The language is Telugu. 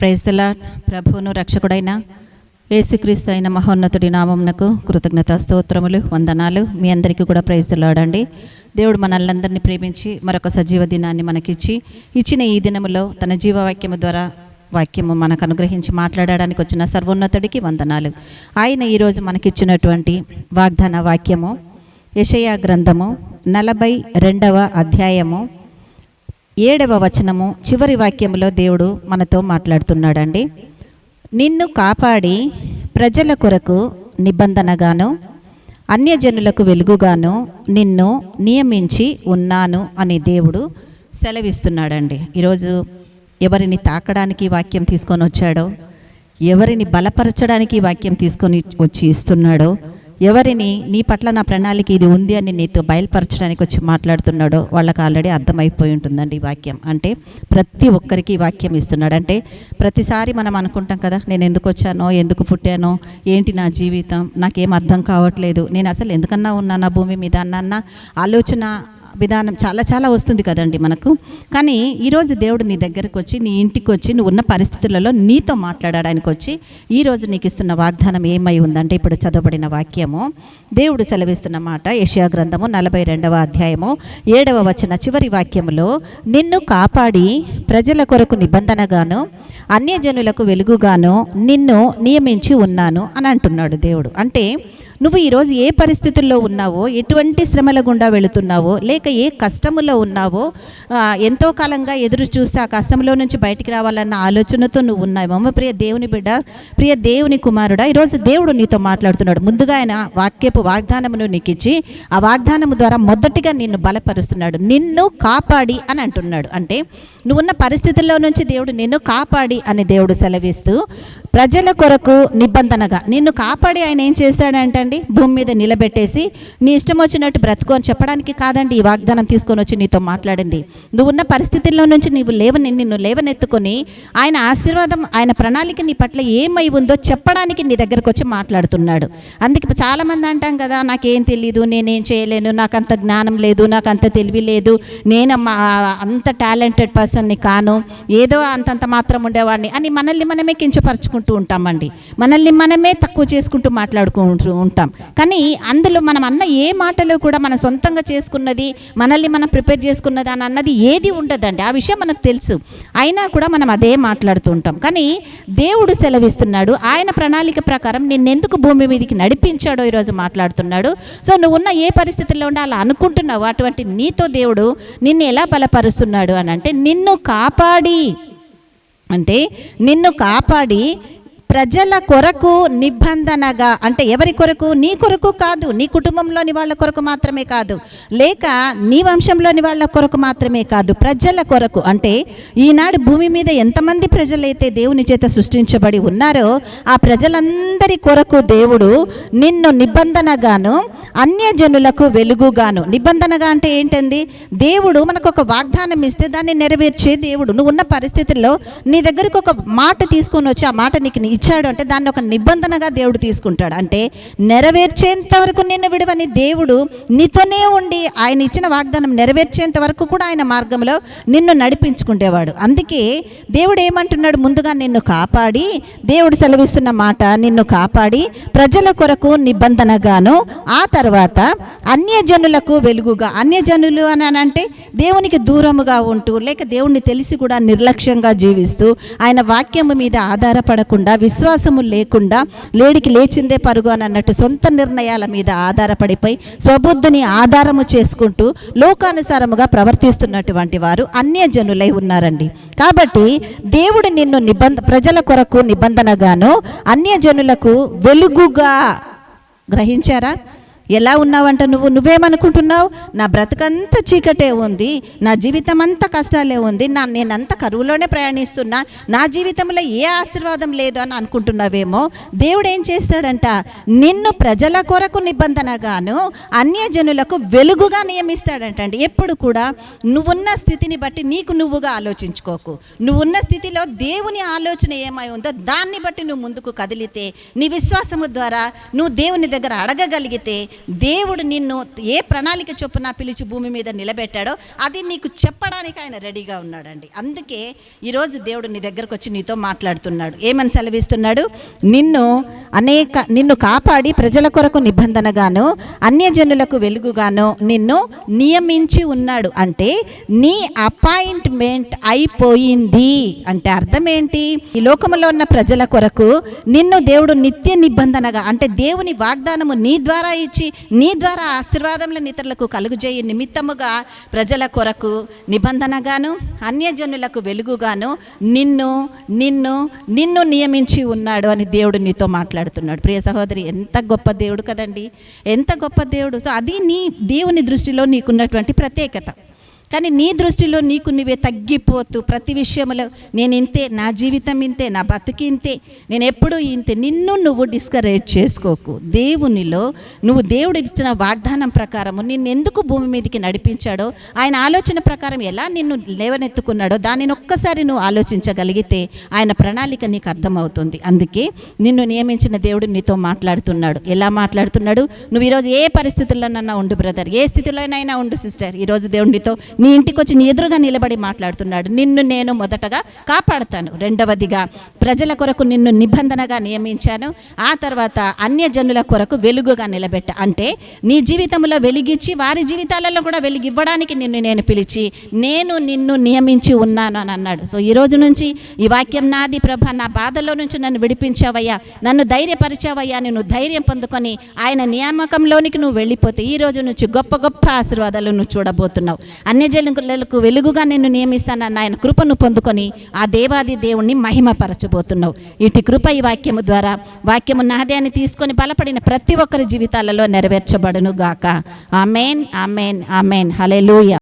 Praise the lord. ప్రభువును రక్షకుడైన యేసుక్రీస్తు అయిన మహోన్నతుడి నామమునకు కృతజ్ఞతా స్తోత్రములు, వందనాలు. మీ అందరికీ కూడా ప్రైజ్ ది లార్డ్ అండి. దేవుడు మనల్లందరినీ ప్రేమించి మరొక సజీవ దినాన్ని మనకిచ్చి ఇచ్చిన ఈ దినములో తన జీవవాక్యము ద్వారా వాక్యము మనకు అనుగ్రహించి మాట్లాడడానికి వచ్చిన సర్వోన్నతుడికి వందనాలు. ఆయన ఈరోజు మనకిచ్చినటువంటి వాగ్దాన వాక్యము యెషయా గ్రంథము 42వ అధ్యాయము 7వ వచనము చివరి వాక్యములో దేవుడు మనతో మాట్లాడుతున్నాడండి. నిన్ను కాపాడి ప్రజల కొరకు నిబంధనగాను అన్యజనులకు వెలుగుగాను నిన్ను నియమించి ఉన్నాను అని దేవుడు సెలవిస్తున్నాడండి. ఈరోజు ఎవరిని తాకడానికి వాక్యం తీసుకొని వచ్చాడో, ఎవరిని బలపరచడానికి వాక్యం తీసుకొని వచ్చి ఇస్తున్నాడో, ఎవరిని నీ పట్ల నా ప్రణాళిక ఇది ఉంది అని నీతో బయలుపరచడానికి వచ్చి మాట్లాడుతున్నాడో వాళ్ళకి ఆల్రెడీ అర్థమైపోయి ఉంటుందండి ఈ వాక్యం. అంటే ప్రతి ఒక్కరికి ఈ వాక్యం ఇస్తున్నాడు. అంటే ప్రతిసారి మనం అనుకుంటాం కదా, నేను ఎందుకు వచ్చానో, ఎందుకు పుట్టానో, ఏంటి నా జీవితం, నాకేం అర్థం కావట్లేదు, నేను అసలు ఎందుకన్నా ఉన్నానా భూమి మీద అన్న ఆలోచన విధానం చాలా వస్తుంది కదండి మనకు. కానీ ఈరోజు దేవుడు నీ దగ్గరకు వచ్చి, నీ ఇంటికి వచ్చి, నువ్వు ఉన్న పరిస్థితులలో నీతో మాట్లాడడానికి వచ్చి ఈరోజు నీకు ఇస్తున్న వాగ్దానం ఏమై ఉందంటే, ఇప్పుడు చదవబడిన వాక్యము దేవుడు సెలవిస్తున్న మాట యెషయా గ్రంథము 42వ అధ్యాయము 7వ వచన చివరి వాక్యములో, నిన్ను కాపాడి ప్రజల కొరకు నిబంధనగాను అన్యజనులకు వెలుగుగాను నిన్ను నియమించి ఉన్నాను అని అంటున్నాడు దేవుడు. అంటే నువ్వు ఈరోజు ఏ పరిస్థితుల్లో ఉన్నావో, ఎటువంటి శ్రమల గుండా వెళుతున్నావో, లేక ఏ కష్టములో ఉన్నావో, ఎంతో కాలంగా ఎదురు చూస్తే ఆ కష్టంలో నుంచి బయటికి రావాలన్న ఆలోచనతో నువ్వు ఉన్నావు. ప్రియ దేవుని బిడ్డ, ప్రియ దేవుని కుమారుడా, ఈరోజు దేవుడు నీతో మాట్లాడుతున్నాడు. ముందుగా ఆయన వాక్యపు వాగ్దానమును నీకు ఇచ్చి ఆ వాగ్దానము ద్వారా మొదటిగా నిన్ను బలపరుస్తున్నాడు, నిన్ను కాపాడి అని అంటున్నాడు. అంటే నువ్వున్న పరిస్థితుల్లో నుంచి దేవుడు నిన్ను కాపాడి అని దేవుడు సెలవిస్తూ ప్రజల కొరకు నిబంధనగా నిన్ను కాపాడి ఆయన ఏం చేస్తాడంటే భూమి మీద నిలబెట్టేసి నీ ఇష్టం వచ్చినట్టు బ్రతుకు అని చెప్పడానికి కాదండి ఈ వాగ్దానం తీసుకొని వచ్చి నీతో మాట్లాడింది. నువ్వు ఉన్న పరిస్థితుల్లో నుంచి నిన్ను లేవనెత్తుకొని ఆయన ఆశీర్వాదం, ఆయన ప్రణాళిక నీ పట్ల ఏమై ఉందో చెప్పడానికి నీ దగ్గరకు వచ్చి మాట్లాడుతున్నాడు. అందుకే చాలామంది అంటాం కదా, నాకేం తెలీదు, నేనేం చేయలేను, నాకు అంత జ్ఞానం లేదు, నాకు అంత తెలివి లేదు, నేను అంత టాలెంటెడ్ పర్సన్ని కాను, ఏదో అంతంత మాత్రం ఉండేవాడిని అని మనల్ని మనమే కించపరుచుకుంటూ ఉంటామండి. మనల్ని మనమే తక్కువ చేసుకుంటూ మాట్లాడుకుంటూ ఉంటాం. కానీ అందులో మనం అన్న ఏ మాటలో కూడా మన సొంతంగా చేసుకున్నది, మనల్ని మనం ప్రిపేర్ చేసుకున్నది అని అన్నది ఏది ఉండదండి. ఆ విషయం మనకు తెలుసు. అయినా కూడా మనం అదే మాట్లాడుతూ ఉంటాం. కానీ దేవుడు సెలవిస్తున్నాడు, ఆయన ప్రణాళిక ప్రకారం నిన్నెందుకు భూమి మీదకి నడిపించాడో ఈరోజు మాట్లాడుతున్నాడు. సో నువ్వు ఉన్న ఏ పరిస్థితుల్లో ఉండి అలా అనుకుంటున్నావు, అటువంటి నీతో దేవుడు నిన్ను ఎలా బలపరుస్తున్నాడు అని అంటే, నిన్ను కాపాడి ప్రజల కొరకు నిబంధనగా. అంటే ఎవరి కొరకు? నీ కొరకు కాదు, నీ కుటుంబంలోని వాళ్ళ కొరకు మాత్రమే కాదు, లేక నీ వంశంలోని వాళ్ళ కొరకు మాత్రమే కాదు, ప్రజల కొరకు. అంటే ఈనాడు భూమి మీద ఎంతమంది ప్రజలైతే దేవుని చేత సృష్టించబడి ఉన్నారో ఆ ప్రజలందరి కొరకు దేవుడు నిన్ను నిబంధనగాను అన్యజనులకు వెలుగుగాను. నిబంధనగా అంటే ఏంటండి? దేవుడు మనకు ఒక వాగ్దానం ఇస్తే దాన్ని నెరవేర్చే దేవుడు. నువ్వు ఉన్న పరిస్థితుల్లో నీ దగ్గరకు ఒక మాట తీసుకొని వచ్చి ఆ మాట నీకు ఇచ్చాడు అంటే దాన్ని ఒక నిబంధనగా దేవుడు తీసుకుంటాడు. అంటే నెరవేర్చేంత వరకు నిన్ను విడవని దేవుడు నీతోనే ఉండి ఆయన ఇచ్చిన వాగ్దానం నెరవేర్చేంత వరకు కూడా ఆయన మార్గంలో నిన్ను నడిపించుకుంటేవాడు. అందుకే దేవుడు ఏమంటున్నాడు? ముందుగా నిన్ను కాపాడి, దేవుడు సెలవిస్తున్న మాట, నిన్ను కాపాడి ప్రజల కొరకు నిబంధనగాను, ఆ తర్వాత అన్యజనులకు వెలుగుగా. అన్యజనులు అని అంటే దేవునికి దూరముగా ఉంటూ, లేక దేవుణ్ణి తెలిసి కూడా నిర్లక్ష్యంగా జీవిస్తూ, ఆయన వాక్యము మీద ఆధారపడకుండా, విశ్వాసము లేకుండా, లేడికి లేచిందే పరుగు అని అన్నట్టు సొంత నిర్ణయాల మీద ఆధారపడిపోయి స్వబుద్ధిని ఆధారము చేసుకుంటూ లోకానుసారముగా ప్రవర్తిస్తున్నటువంటి వారు అన్యజనులై ఉన్నారండి. కాబట్టి దేవుడు నిన్ను ప్రజల కొరకు నిబంధనగాను అన్యజనులకు వెలుగుగా. గ్రహించారా? ఎలా ఉన్నావంట నువ్వేమనుకుంటున్నావు? నా బ్రతుకంతా చీకటే ఉంది, నా జీవితం అంతా కష్టాలే ఉంది, నేనంతా కరువులోనే ప్రయాణిస్తున్నా, నా జీవితంలో ఏ ఆశీర్వాదం లేదు అని అనుకుంటున్నావేమో. దేవుడు ఏం చేస్తాడంట? నిన్ను ప్రజల కొరకు నిబంధనగాను అన్యజనులకు వెలుగుగా నియమిస్తాడంట. అండి ఎప్పుడు కూడా నువ్వున్న స్థితిని బట్టి నీకు నువ్వుగా ఆలోచించుకోకు. నువ్వున్న స్థితిలో దేవుని ఆలోచన ఏమై ఉందో దాన్ని బట్టి నువ్వు ముందుకు కదిలితే, నీ విశ్వాసము ద్వారా నువ్వు దేవుని దగ్గర అడగగలిగితే, దేవుడు నిన్ను ఏ ప్రణాళిక చొప్పున పిలిచి భూమి మీద నిలబెట్టాడో అది నీకు చెప్పడానికి ఆయన రెడీగా ఉన్నాడండి. అందుకే ఈరోజు దేవుడు నీ దగ్గరకు వచ్చి నీతో మాట్లాడుతున్నాడు. ఏమని సెలవిస్తున్నాడు? నిన్ను కాపాడి ప్రజల కొరకు నిబంధనగాను అన్యజనులకు వెలుగుగాను నిన్ను నియమించి ఉన్నాడు. అంటే నీ అపాయింట్మెంట్ అయిపోయింది. అంటే అర్థం ఏంటి? ఈ లోకంలో ఉన్న ప్రజల కొరకు నిన్ను దేవుడు నిత్య నిబంధనగా, అంటే దేవుని వాగ్దానము నీ ద్వారా ఇచ్చి నీ ద్వారా ఆశీర్వాదములను ఇతరులకు కలుగుజేయ నిమిత్తముగా ప్రజల కొరకు నిబంధనగాను అన్యజనులకు వెలుగుగాను నిన్ను నిన్ను నిన్ను నియమించి ఉన్నాడు అని దేవుడు నీతో మాట్లాడుతున్నాడు. ప్రియ సహోదరి, ఎంత గొప్ప దేవుడు కదండి, ఎంత గొప్ప దేవుడు. సో అది నీ దేవుని దృష్టిలో నీకున్నటువంటి ప్రత్యేకత. కానీ నీ దృష్టిలో నీకు నువ్వే తగ్గిపోతూ ప్రతి విషయంలో నేను ఇంతే, నా జీవితం ఇంతే, నా బతుకి ఇంతే, నేను ఎప్పుడూ ఇంతే, నిన్ను నువ్వు డిస్కరేజ్ చేసుకోకు. దేవునిలో నువ్వు దేవుడు ఇచ్చిన వాగ్దానం ప్రకారము నిన్ను ఎందుకు భూమి మీదకి నడిపించాడో, ఆయన ఆలోచన ప్రకారం ఎలా నిన్ను లేవనెత్తుకున్నాడో దానిని ఒక్కసారి నువ్వు ఆలోచించగలిగితే ఆయన ప్రణాళిక నీకు అర్థమవుతుంది. అందుకే నిన్ను నియమించిన దేవుడు నీతో మాట్లాడుతున్నాడు. ఎలా మాట్లాడుతున్నాడు? నువ్వు ఈరోజు ఏ పరిస్థితుల్లోనైనా ఉండు బ్రదర్, ఏ స్థితిలోనైనా ఉండు సిస్టర్, ఈరోజు దేవుడు నీతో నీ ఇంటికి వచ్చి నీ ఎదురుగా నిలబడి మాట్లాడుతున్నాడు. నిన్ను నేను మొదటగా కాపాడుతాను, రెండవదిగా ప్రజల కొరకు నిన్ను నిబంధనగా నియమించాను, ఆ తర్వాత అన్యజనుల కొరకు వెలుగుగా నిలబెట్టా. అంటే నీ జీవితంలో వెలిగించి వారి జీవితాలలో కూడా వెలిగివ్వడానికి నిన్ను నేను పిలిచి నేను నిన్ను నియమించి ఉన్నాను అని అన్నాడు. సో ఈ రోజు నుంచి ఈ వాక్యం నాది ప్రభా, నా బాధలో నుంచి నన్ను విడిపించావయ్యా, నన్ను ధైర్యపరిచావయ్యా, నేను ధైర్యం పొందుకొని ఆయన నియామకంలోనికి నువ్వు వెళ్ళిపోతే ఈ రోజు నుంచి గొప్ప గొప్ప ఆశీర్వాదాలు నువ్వు చూడబోతున్నావు. అన్యజనులకు వెలుగుగా నిన్ను నియమిస్తానన్న ఆయన కృపను పొందుకొని ఆ దేవాది దేవుణ్ణి మహిమపరచబోతున్నావు. ఇటు కృప ఈ వాక్యము ద్వారా, వాక్యము నాదే అని తీసుకొని బలపడిన ప్రతి ఒక్కరి జీవితాలలో నెరవేర్చబడును గాక. ఆమేన్, ఆమేన్, ఆమేన్. హల్లెలూయా.